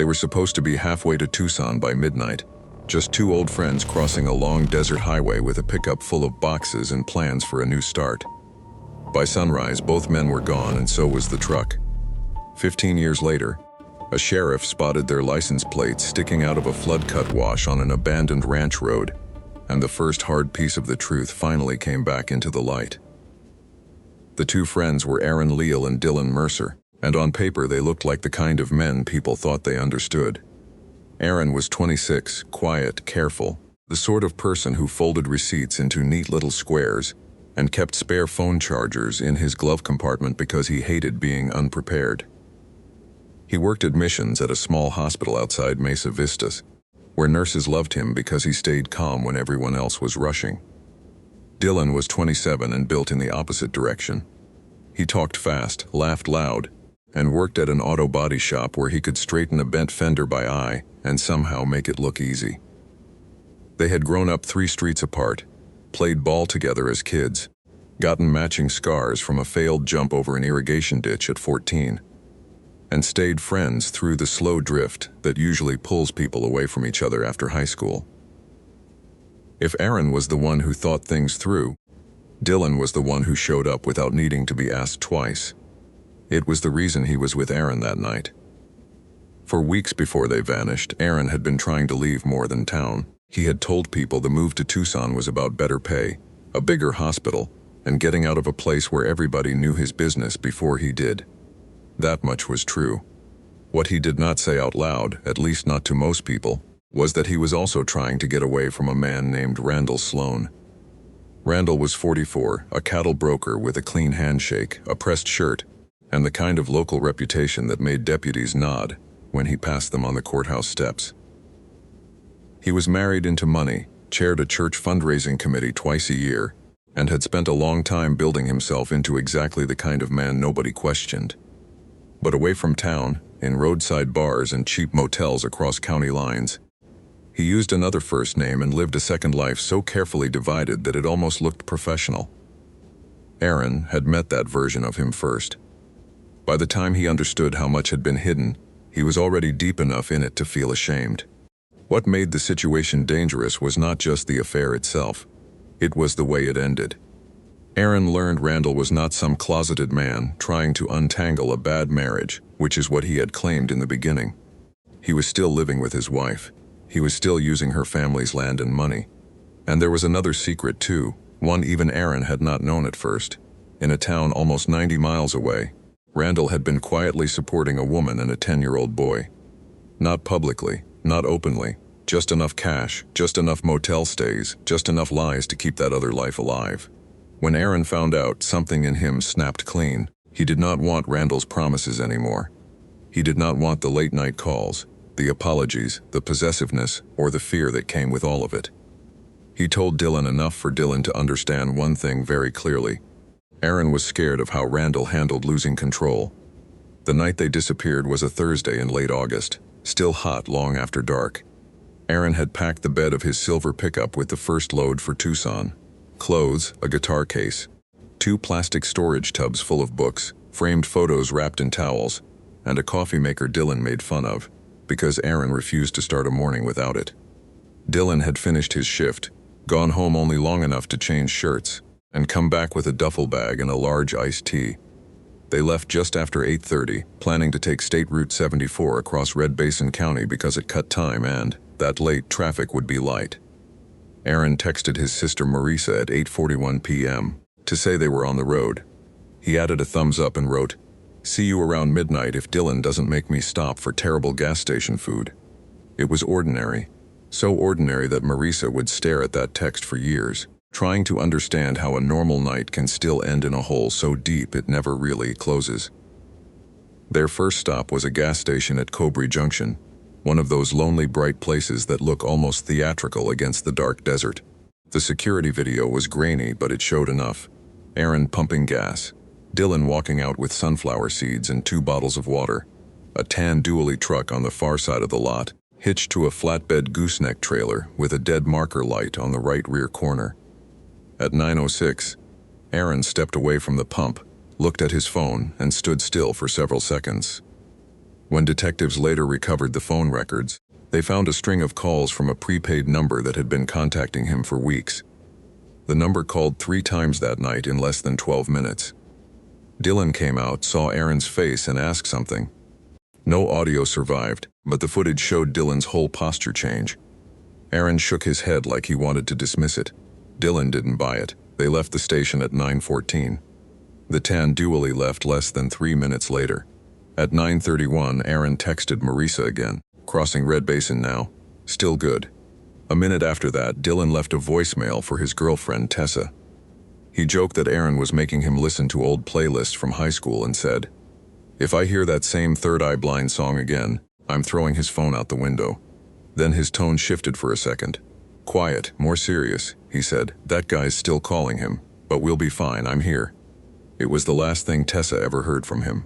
were supposed to be halfway to Tucson by midnight, just two old friends crossing a long desert highway with a pickup full of boxes and plans for a new start. By sunrise, both men were gone, and so was the truck. 15 years later, a sheriff spotted their license plates sticking out of a flood-cut wash on an abandoned ranch road, and the first hard piece of the truth finally came back into the light. The two friends were Aaron Leal and Dylan Mercer, and on paper they looked like the kind of men people thought they understood. Aaron was 26, quiet, careful, the sort of person who folded receipts into neat little squares and kept spare phone chargers in his glove compartment because he hated being unprepared. He worked admissions at a small hospital outside Mesa Vistas, where nurses loved him because he stayed calm when everyone else was rushing. Dylan was 27 and built in the opposite direction. He talked fast, laughed loud, and worked at an auto body shop where he could straighten a bent fender by eye and somehow make it look easy. They had grown up 3 streets apart, played ball together as kids, gotten matching scars from a failed jump over an irrigation ditch at 14, and stayed friends through the slow drift that usually pulls people away from each other after high school. If Aaron was the one who thought things through, Dylan was the one who showed up without needing to be asked twice. It was the reason he was with Aaron that night. For weeks before they vanished, Aaron had been trying to leave more than town. He had told people the move to Tucson was about better pay, a bigger hospital, and getting out of a place where everybody knew his business before he did. That much was true. What he did not say out loud, at least not to most people, was that he was also trying to get away from a man named Randall Sloan. Randall was 44, a cattle broker with a clean handshake, a pressed shirt, and the kind of local reputation that made deputies nod when he passed them on the courthouse steps. He was married into money, chaired a church fundraising committee twice a year, and had spent a long time building himself into exactly the kind of man nobody questioned. But away from town, in roadside bars and cheap motels across county lines, he used another first name and lived a second life so carefully divided that it almost looked professional. Aaron had met that version of him first. By the time he understood how much had been hidden, he was already deep enough in it to feel ashamed. What made the situation dangerous was not just the affair itself. It was the way it ended. Aaron learned Randall was not some closeted man trying to untangle a bad marriage, which is what he had claimed in the beginning. He was still living with his wife. He was still using her family's land and money. And there was another secret too, one even Aaron had not known at first. In a town almost 90 miles away, Randall had been quietly supporting a woman and a 10-year-old boy. Not publicly, not openly, just enough cash, just enough motel stays, just enough lies to keep that other life alive. When Aaron found out, something in him snapped clean. He did not want Randall's promises anymore. He did not want the late-night calls, the apologies, the possessiveness, or the fear that came with all of it. He told Dylan enough for Dylan to understand one thing very clearly. Aaron was scared of how Randall handled losing control. The night they disappeared was a Thursday in late August, still hot long after dark. Aaron had packed the bed of his silver pickup with the first load for Tucson. Clothes, a guitar case, 2 plastic storage tubs full of books, framed photos wrapped in towels, and a coffee maker Dylan made fun of, because Aaron refused to start a morning without it. Dylan had finished his shift, gone home only long enough to change shirts, and come back with a duffel bag and a large iced tea. They left just after 8:30, planning to take State Route 74 across Red Basin County because it cut time and, that late, traffic would be light. Aaron texted his sister Marisa at 8:41 p.m. to say they were on the road. He added a thumbs up and wrote, "See you around midnight if Dylan doesn't make me stop for terrible gas station food." It was ordinary, so ordinary that Marisa would stare at that text for years, trying to understand how a normal night can still end in a hole so deep it never really closes. Their first stop was a gas station at Cobry Junction, one of those lonely bright places that look almost theatrical against the dark desert. The security video was grainy, but it showed enough. Aaron pumping gas, Dylan walking out with sunflower seeds and 2 bottles of water, a tan dually truck on the far side of the lot, hitched to a flatbed gooseneck trailer with a dead marker light on the right rear corner. At 9:06, Aaron stepped away from the pump, looked at his phone, and stood still for several seconds. When detectives later recovered the phone records, they found a string of calls from a prepaid number that had been contacting him for weeks. The number called 3 times that night in less than 12 minutes. Dylan came out, saw Aaron's face, and asked something. No audio survived, but the footage showed Dylan's whole posture change. Aaron shook his head like he wanted to dismiss it. Dylan didn't buy it. They left the station at 9:14. The tan dually left less than 3 minutes later. At 9:31, Aaron texted Marisa again. Crossing Red Basin now. Still good. A minute after that, Dylan left a voicemail for his girlfriend, Tessa. He joked that Aaron was making him listen to old playlists from high school and said, "If I hear that same Third Eye Blind song again, I'm throwing his phone out the window." Then his tone shifted for a second. "Quiet, more serious," he said. "That guy's still calling him, but we'll be fine, I'm here." It was the last thing Tessa ever heard from him.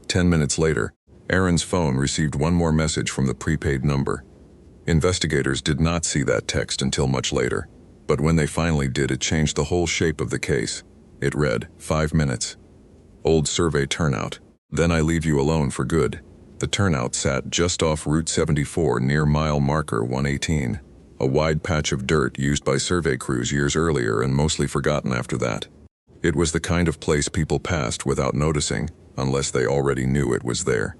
10 minutes later, Aaron's phone received one more message from the prepaid number. Investigators did not see that text until much later, but when they finally did, it changed the whole shape of the case. It read, 5 minutes. Old survey turnout. Then I leave you alone for good. The turnout sat just off Route 74 near mile marker 118, a wide patch of dirt used by survey crews years earlier and mostly forgotten after that. It was the kind of place people passed without noticing, unless they already knew it was there.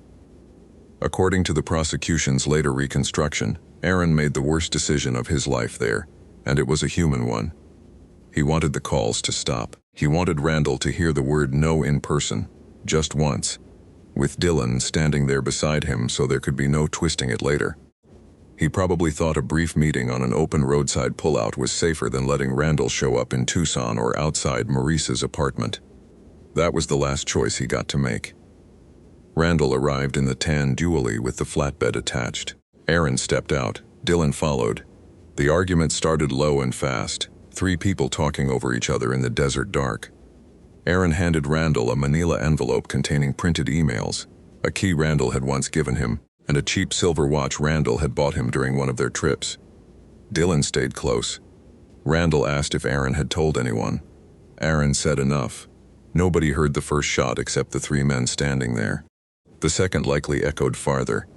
According to the prosecution's later reconstruction, Aaron made the worst decision of his life there, and it was a human one. He wanted the calls to stop. He wanted Randall to hear the word no in person, just once, with Dylan standing there beside him so there could be no twisting it later. He probably thought a brief meeting on an open roadside pullout was safer than letting Randall show up in Tucson or outside Marisa's apartment. That was the last choice he got to make. Randall arrived in the tan dually with the flatbed attached. Aaron stepped out. Dylan followed. The argument started low and fast, 3 people talking over each other in the desert dark. Aaron handed Randall a manila envelope containing printed emails, a key Randall had once given him, and a cheap silver watch Randall had bought him during one of their trips. Dylan stayed close. Randall asked if Aaron had told anyone. Aaron said enough. Nobody heard the first shot except the 3 men standing there. The second likely echoed farther.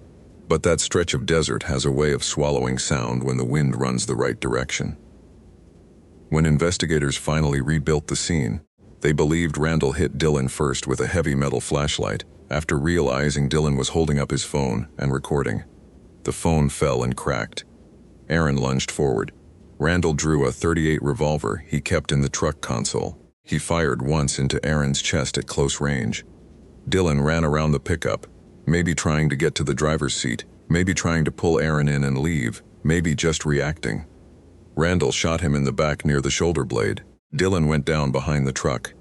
But that stretch of desert has a way of swallowing sound when the wind runs the right direction. When investigators finally rebuilt the scene, they believed Randall hit Dylan first with a heavy metal flashlight, after realizing Dylan was holding up his phone and recording. The phone fell and cracked. Aaron lunged forward. Randall drew a .38 revolver he kept in the truck console. He fired once into Aaron's chest at close range. Dylan ran around the pickup, maybe trying to get to the driver's seat, maybe trying to pull Aaron in and leave, maybe just reacting. Randall shot him in the back near the shoulder blade. Dylan went down behind the truck.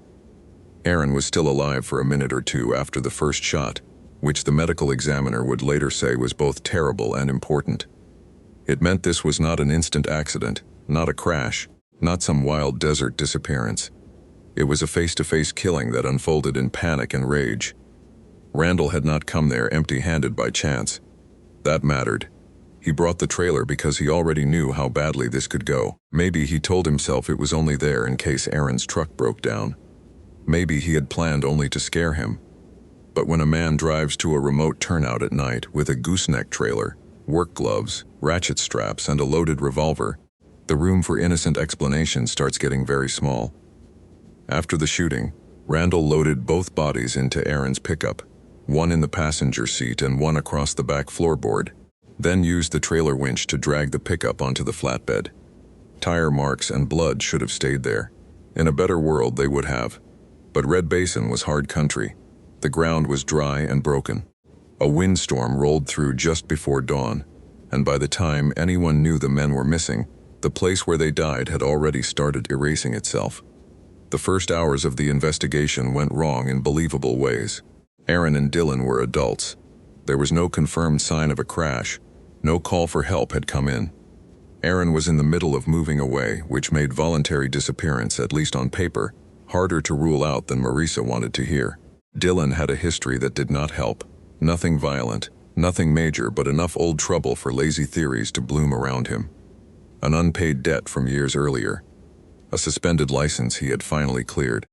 Aaron was still alive for a minute or two after the first shot, which the medical examiner would later say was both terrible and important. It meant this was not an instant accident, not a crash, not some wild desert disappearance. It was a face-to-face killing that unfolded in panic and rage. Randall had not come there empty-handed by chance. That mattered. He brought the trailer because he already knew how badly this could go. Maybe he told himself it was only there in case Aaron's truck broke down. Maybe he had planned only to scare him. But when a man drives to a remote turnout at night with a gooseneck trailer, work gloves, ratchet straps, and a loaded revolver, the room for innocent explanation starts getting very small. After the shooting, Randall loaded both bodies into Aaron's pickup, one in the passenger seat and one across the back floorboard, then used the trailer winch to drag the pickup onto the flatbed. Tire marks and blood should have stayed there. In a better world, they would have. But Red Basin was hard country. The ground was dry and broken. A windstorm rolled through just before dawn, and by the time anyone knew the men were missing, the place where they died had already started erasing itself. The first hours of the investigation went wrong in believable ways. Aaron and Dylan were adults. There was no confirmed sign of a crash. No call for help had come in. Aaron was in the middle of moving away, which made voluntary disappearance, at least on paper, harder to rule out than Marisa wanted to hear. Dylan had a history that did not help. Nothing violent, nothing major, but enough old trouble for lazy theories to bloom around him. An unpaid debt from years earlier. A suspended license he had finally cleared.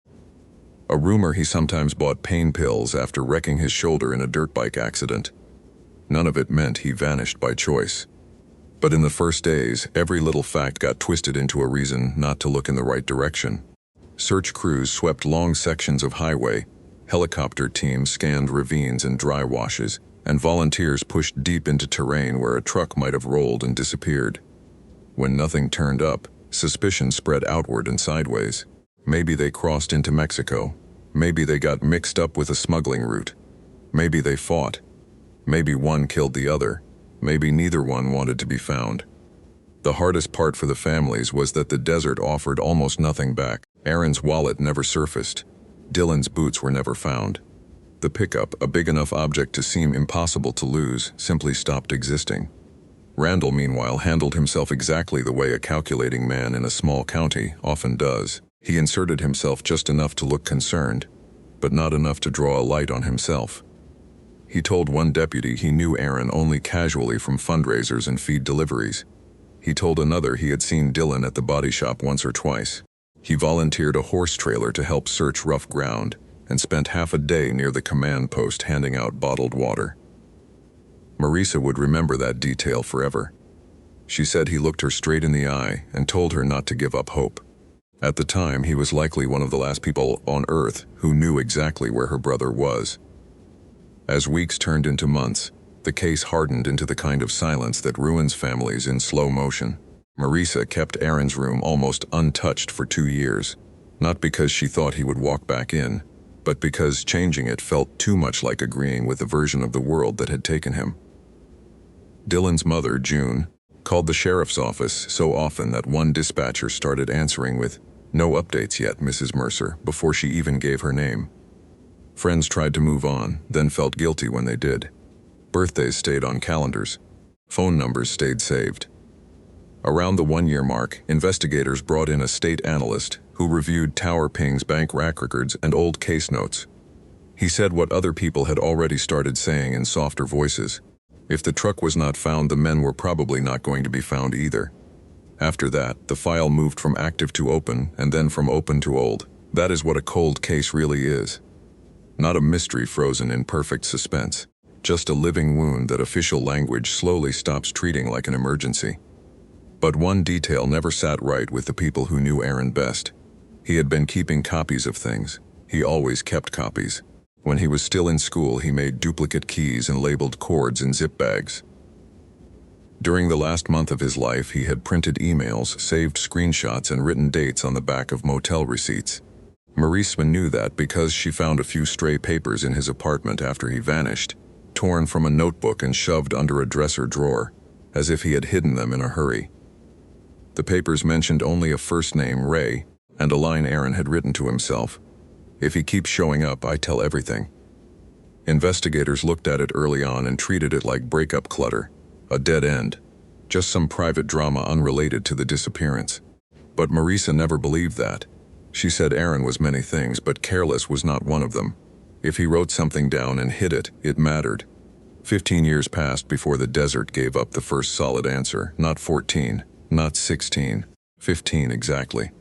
A rumor he sometimes bought pain pills after wrecking his shoulder in a dirt bike accident. None of it meant he vanished by choice. But in the first days, every little fact got twisted into a reason not to look in the right direction. Search crews swept long sections of highway, helicopter teams scanned ravines and dry washes, and volunteers pushed deep into terrain where a truck might have rolled and disappeared. When nothing turned up, suspicion spread outward and sideways. Maybe they crossed into Mexico. Maybe they got mixed up with a smuggling route. Maybe they fought. Maybe one killed the other. Maybe neither one wanted to be found. The hardest part for the families was that the desert offered almost nothing back. Aaron's wallet never surfaced. Dylan's boots were never found. The pickup, a big enough object to seem impossible to lose, simply stopped existing. Randall, meanwhile, handled himself exactly the way a calculating man in a small county often does. He inserted himself just enough to look concerned, but not enough to draw a light on himself. He told one deputy he knew Aaron only casually from fundraisers and feed deliveries. He told another he had seen Dylan at the body shop once or twice. He volunteered a horse trailer to help search rough ground and spent half a day near the command post handing out bottled water. Marisa would remember that detail forever. She said he looked her straight in the eye and told her not to give up hope. At the time, he was likely one of the last people on Earth who knew exactly where her brother was. As weeks turned into months, the case hardened into the kind of silence that ruins families in slow motion. Marisa kept Aaron's room almost untouched for 2 years, not because she thought he would walk back in, but because changing it felt too much like agreeing with the version of the world that had taken him. Dylan's mother, June, called the sheriff's office so often that one dispatcher started answering with, "No updates yet, Mrs. Mercer," before she even gave her name. Friends tried to move on, then felt guilty when they did. Birthdays stayed on calendars. Phone numbers stayed saved. Around the 1-year mark, investigators brought in a state analyst who reviewed Tower Ping's bank rack records and old case notes. He said what other people had already started saying in softer voices. If the truck was not found, the men were probably not going to be found either. After that, the file moved from active to open, and then from open to old. That is what a cold case really is. Not a mystery frozen in perfect suspense. Just a living wound that official language slowly stops treating like an emergency. But one detail never sat right with the people who knew Aaron best. He had been keeping copies of things. He always kept copies. When he was still in school, he made duplicate keys and labeled cords in zip bags. During the last month of his life, he had printed emails, saved screenshots, and written dates on the back of motel receipts. Marisa knew that because she found a few stray papers in his apartment after he vanished, torn from a notebook and shoved under a dresser drawer, as if he had hidden them in a hurry. The papers mentioned only a first name, Ray, and a line Aaron had written to himself. "If he keeps showing up, I tell everything." Investigators looked at it early on and treated it like breakup clutter, a dead end, just some private drama unrelated to the disappearance. But Marisa never believed that. She said Aaron was many things, but careless was not one of them. If he wrote something down and hid it, it mattered. 15 years passed before the desert gave up the first solid answer. Not 14, not 16, 15 exactly.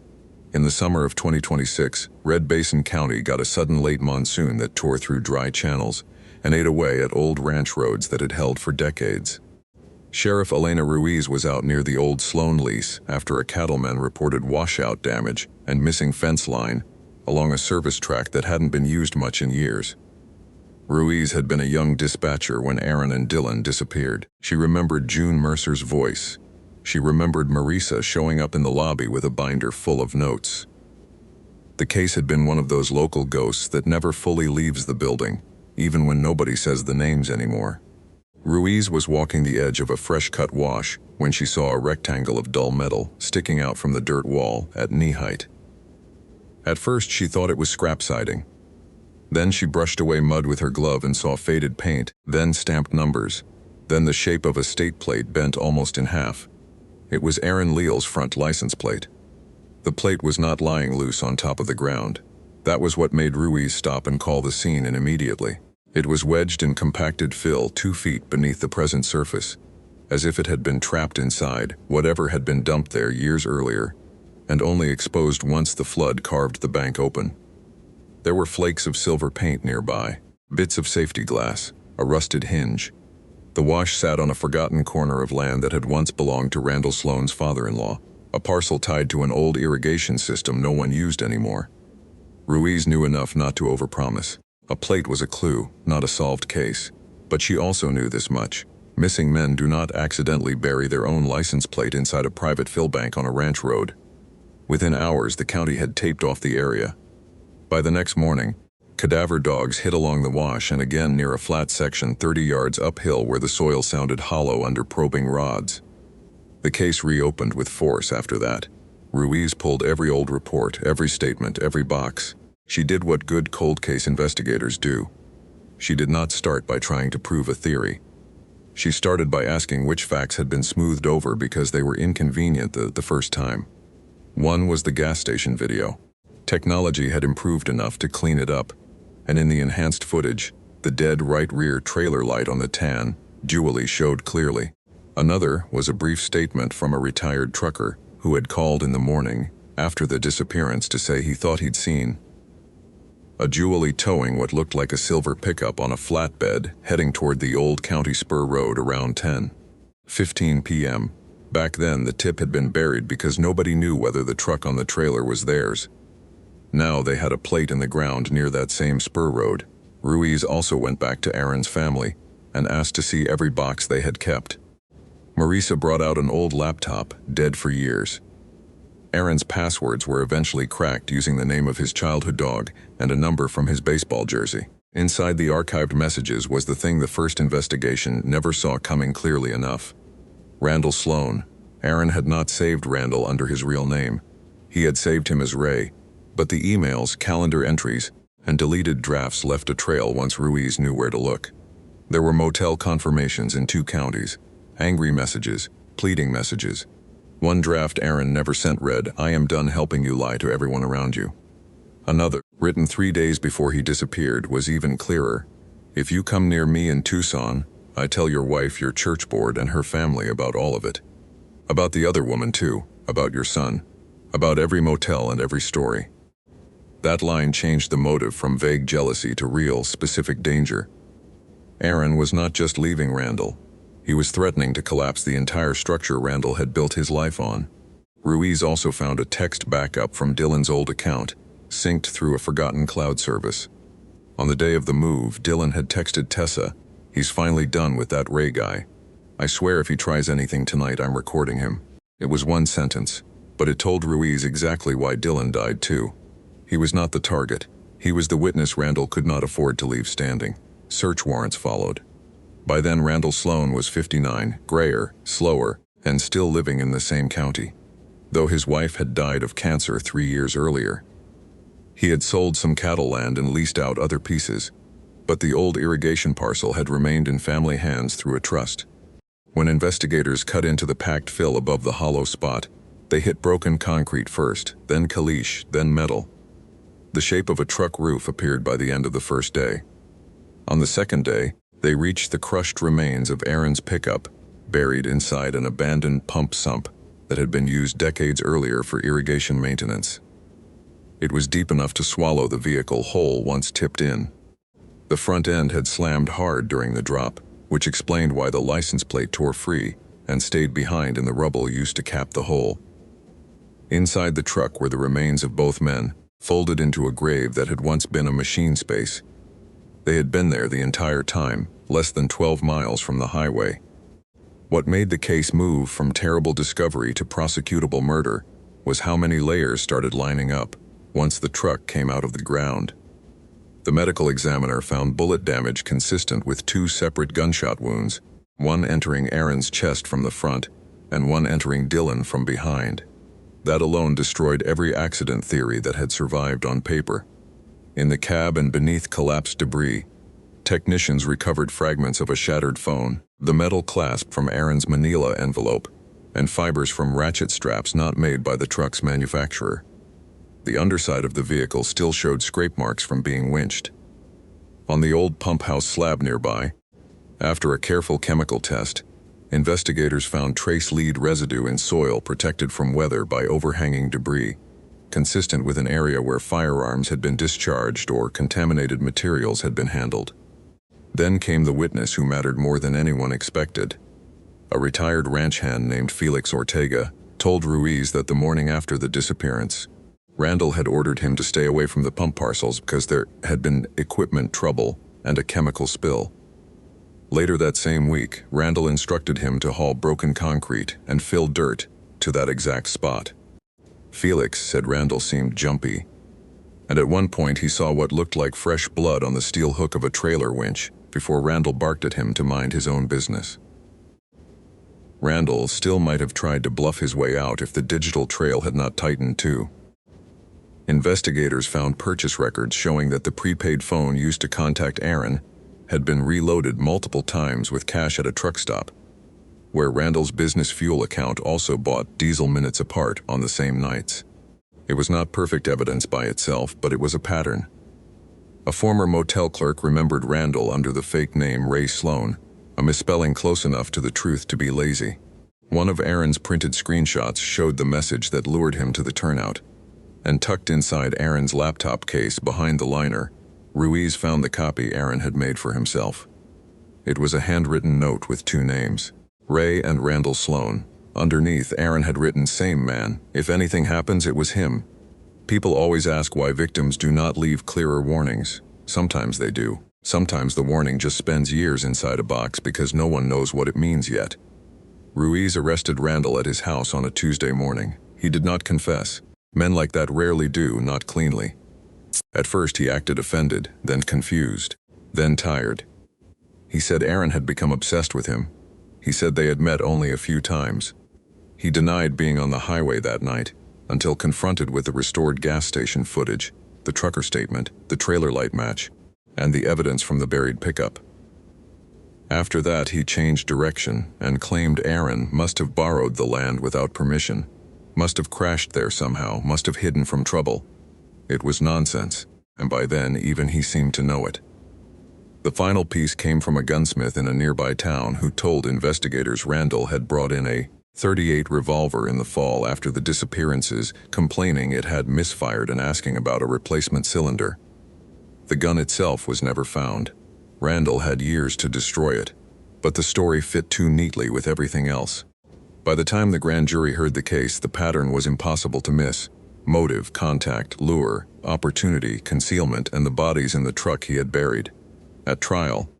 In the summer of 2026, Red Basin County got a sudden late monsoon that tore through dry channels and ate away at old ranch roads that had held for decades. Sheriff Elena Ruiz was out near the old Sloan lease after a cattleman reported washout damage and missing fence line along a service track that hadn't been used much in years. Ruiz had been a young dispatcher when Aaron and Dylan disappeared. She remembered June Mercer's voice. She remembered Marisa showing up in the lobby with a binder full of notes. The case had been one of those local ghosts that never fully leaves the building, even when nobody says the names anymore. Ruiz was walking the edge of a fresh-cut wash when she saw a rectangle of dull metal sticking out from the dirt wall at knee height. At first, she thought it was scrap siding. Then she brushed away mud with her glove and saw faded paint, then stamped numbers, then the shape of a state plate bent almost in half. It was Aaron Leal's front license plate. The plate was not lying loose on top of the ground. That was what made Ruiz stop and call the scene in immediately. It was wedged in compacted fill 2 feet beneath the present surface, as if it had been trapped inside whatever had been dumped there years earlier, and only exposed once the flood carved the bank open. There were flakes of silver paint nearby, bits of safety glass, a rusted hinge. The wash sat on a forgotten corner of land that had once belonged to Randall Sloane's father-in-law, a parcel tied to an old irrigation system no one used anymore. Ruiz knew enough not to overpromise. A plate was a clue, not a solved case. But she also knew this much. Missing men do not accidentally bury their own license plate inside a private fill bank on a ranch road. Within hours, the county had taped off the area. By the next morning, cadaver dogs hid along the wash and again near a flat section 30 yards uphill where the soil sounded hollow under probing rods. The case reopened with force after that. Ruiz pulled every old report, every statement, every box. She did what good cold case investigators do. She did not start by trying to prove a theory. She started by asking which facts had been smoothed over because they were inconvenient the first time. One was the gas station video. Technology had improved enough to clean it up, and in the enhanced footage, the dead right rear trailer light on the tan jewelry showed clearly. Another was a brief statement from a retired trucker who had called in the morning after the disappearance to say he thought he'd seen a Julie towing what looked like a silver pickup on a flatbed heading toward the old county spur road around 10:15 p.m. Back then, the tip had been buried because nobody knew whether the truck on the trailer was theirs. Now they had a plate in the ground near that same spur road. Ruiz also went back to Aaron's family and asked to see every box they had kept. Marisa brought out an old laptop, dead for years. Aaron's passwords were eventually cracked using the name of his childhood dog and a number from his baseball jersey. Inside the archived messages was the thing the first investigation never saw coming clearly enough. Randall Sloane. Aaron had not saved Randall under his real name. He had saved him as Ray, but the emails, calendar entries, and deleted drafts left a trail once Ruiz knew where to look. There were motel confirmations in 2 counties, angry messages, pleading messages. One draft Aaron never sent read, "I am done helping you lie to everyone around you." Another, written 3 days before he disappeared, was even clearer. "If you come near me in Tucson, I tell your wife, your church board, and her family about all of it. About the other woman too, about your son, about every motel and every story." That line changed the motive from vague jealousy to real, specific danger. Aaron was not just leaving Randall. He was threatening to collapse the entire structure Randall had built his life on. Ruiz also found a text backup from Dylan's old account, synced through a forgotten cloud service. On the day of the move, Dylan had texted Tessa, "He's finally done with that Ray guy. I swear if he tries anything tonight, I'm recording him." It was one sentence, but it told Ruiz exactly why Dylan died too. He was not the target. He was the witness Randall could not afford to leave standing. Search warrants followed. By then, Randall Sloane was 59, grayer, slower, and still living in the same county, though his wife had died of cancer 3 years earlier. He had sold some cattle land and leased out other pieces, but the old irrigation parcel had remained in family hands through a trust. When investigators cut into the packed fill above the hollow spot, they hit broken concrete first, then caliche, then metal. The shape of a truck roof appeared by the end of the first day. On the second day, they reached the crushed remains of Aaron's pickup, buried inside an abandoned pump sump that had been used decades earlier for irrigation maintenance. It was deep enough to swallow the vehicle whole once tipped in. The front end had slammed hard during the drop, which explained why the license plate tore free and stayed behind in the rubble used to cap the hole. Inside the truck were the remains of both men, folded into a grave that had once been a machine space. They had been there the entire time, less than 12 miles from the highway. What made the case move from terrible discovery to prosecutable murder was how many layers started lining up once the truck came out of the ground. The medical examiner found bullet damage consistent with 2 separate gunshot wounds, one entering Aaron's chest from the front and one entering Dylan from behind. That alone destroyed every accident theory that had survived on paper. In the cab and beneath collapsed debris, technicians recovered fragments of a shattered phone, the metal clasp from Aaron's manila envelope, and fibers from ratchet straps not made by the truck's manufacturer. The underside of the vehicle still showed scrape marks from being winched. On the old pump house slab nearby, after a careful chemical test, investigators found trace lead residue in soil protected from weather by overhanging debris, consistent with an area where firearms had been discharged or contaminated materials had been handled. Then came the witness who mattered more than anyone expected. A retired ranch hand named Felix Ortega told Ruiz that the morning after the disappearance, Randall had ordered him to stay away from the pump parcels because there had been equipment trouble and a chemical spill. Later that same week, Randall instructed him to haul broken concrete and fill dirt to that exact spot. Felix said Randall seemed jumpy, and at one point he saw what looked like fresh blood on the steel hook of a trailer winch before Randall barked at him to mind his own business. Randall still might have tried to bluff his way out if the digital trail had not tightened too. Investigators found purchase records showing that the prepaid phone used to contact Aaron had been reloaded multiple times with cash at a truck stop, where Randall's business fuel account also bought diesel minutes apart on the same nights. It was not perfect evidence by itself, but it was a pattern. A former motel clerk remembered Randall under the fake name Ray Sloan, a misspelling close enough to the truth to be lazy. One of Aaron's printed screenshots showed the message that lured him to the turnout, and tucked inside Aaron's laptop case behind the liner, Ruiz found the copy Aaron had made for himself. It was a handwritten note with two names, Ray and Randall Sloan. Underneath, Aaron had written, "Same man. If anything happens, it was him." People always ask why victims do not leave clearer warnings. Sometimes they do. Sometimes the warning just spends years inside a box because no one knows what it means yet. Ruiz arrested Randall at his house on a Tuesday morning. He did not confess. Men like that rarely do, not cleanly. At first he acted offended, then confused, then tired. He said Aaron had become obsessed with him. He said they had met only a few times. He denied being on the highway that night, until confronted with the restored gas station footage, the trucker statement, the trailer light match, and the evidence from the buried pickup. After that, he changed direction and claimed Aaron must have borrowed the land without permission, must have crashed there somehow, must have hidden from trouble. It was nonsense, and by then even he seemed to know it. The final piece came from a gunsmith in a nearby town who told investigators Randall had brought in a .38 revolver in the fall after the disappearances, complaining it had misfired and asking about a replacement cylinder. The gun itself was never found. Randall had years to destroy it, but the story fit too neatly with everything else. By the time the grand jury heard the case, the pattern was impossible to miss. Motive, contact, lure, opportunity, concealment, and the bodies in the truck he had buried. At trial,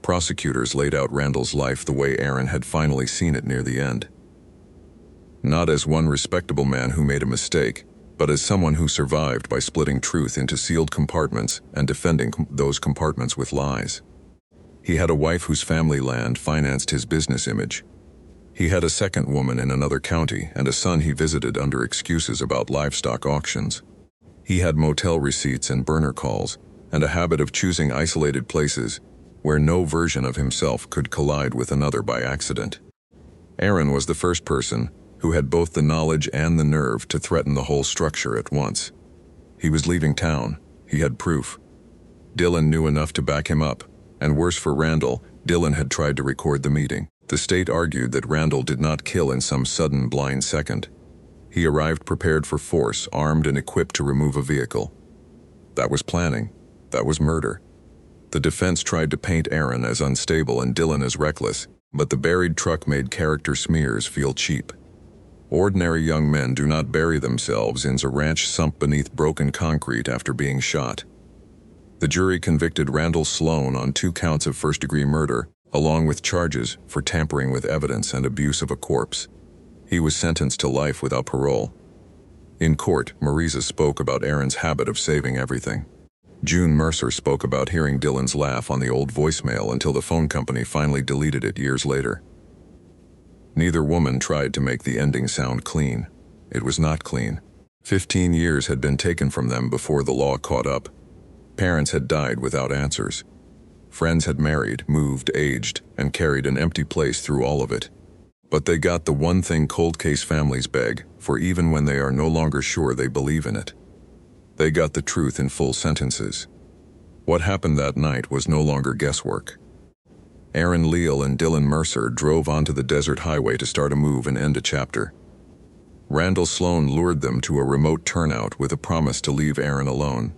prosecutors laid out Randall's life the way Aaron had finally seen it near the end. Not as one respectable man who made a mistake, but as someone who survived by splitting truth into sealed compartments and defending those compartments with lies. He had a wife whose family land financed his business image. He had a second woman in another county and a son he visited under excuses about livestock auctions. He had motel receipts and burner calls, and a habit of choosing isolated places where no version of himself could collide with another by accident. Aaron was the first person who had both the knowledge and the nerve to threaten the whole structure at once. He was leaving town. He had proof. Dylan knew enough to back him up, and worse for Randall, Dylan had tried to record the meeting. The state argued that Randall did not kill in some sudden blind second. He arrived prepared for force, armed and equipped to remove a vehicle. That was planning. That was murder. The defense tried to paint Aaron as unstable and Dylan as reckless, but the buried truck made character smears feel cheap. Ordinary young men do not bury themselves in a ranch sump beneath broken concrete after being shot. The jury convicted Randall Sloan on 2 counts of first-degree murder, along with charges for tampering with evidence and abuse of a corpse. He was sentenced to life without parole. In court, Marisa spoke about Aaron's habit of saving everything. June Mercer spoke about hearing Dylan's laugh on the old voicemail until the phone company finally deleted it years later. Neither woman tried to make the ending sound clean. It was not clean. 15 years had been taken from them before the law caught up. Parents had died without answers. Friends had married, moved, aged, and carried an empty place through all of it. But they got the one thing cold case families beg for even when they are no longer sure they believe in it. They got the truth in full sentences. What happened that night was no longer guesswork. Aaron Leal and Dylan Mercer drove onto the desert highway to start a move and end a chapter. Randall Sloan lured them to a remote turnout with a promise to leave Aaron alone.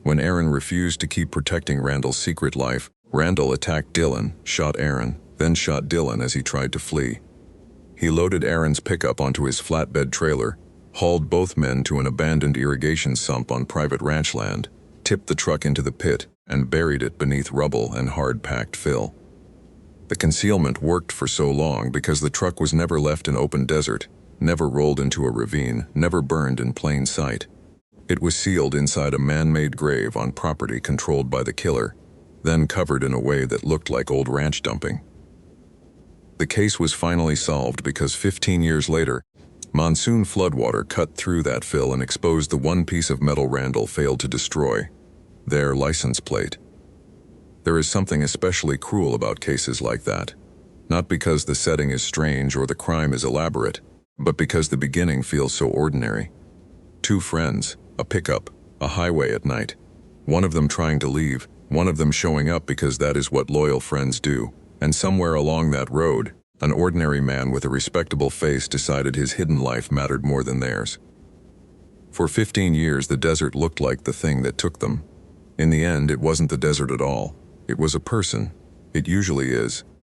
When Aaron refused to keep protecting Randall's secret life, Randall attacked Dylan, shot Aaron, then shot Dylan as he tried to flee. He loaded Aaron's pickup onto his flatbed trailer, hauled both men to an abandoned irrigation sump on private ranch land, tipped the truck into the pit, and buried it beneath rubble and hard-packed fill. The concealment worked for so long because the truck was never left in open desert, never rolled into a ravine, never burned in plain sight. It was sealed inside a man-made grave on property controlled by the killer, then covered in a way that looked like old ranch dumping. The case was finally solved because 15 years later, monsoon floodwater cut through that fill and exposed the one piece of metal Randall failed to destroy: their license plate. There is something especially cruel about cases like that, not because the setting is strange or the crime is elaborate, but because the beginning feels so ordinary. Two friends, a pickup, a highway at night, one of them trying to leave, one of them showing up because that is what loyal friends do, and somewhere along that road, an ordinary man with a respectable face decided his hidden life mattered more than theirs. For 15 years, the desert looked like the thing that took them. In the end, it wasn't the desert at all. It was a person. It usually is.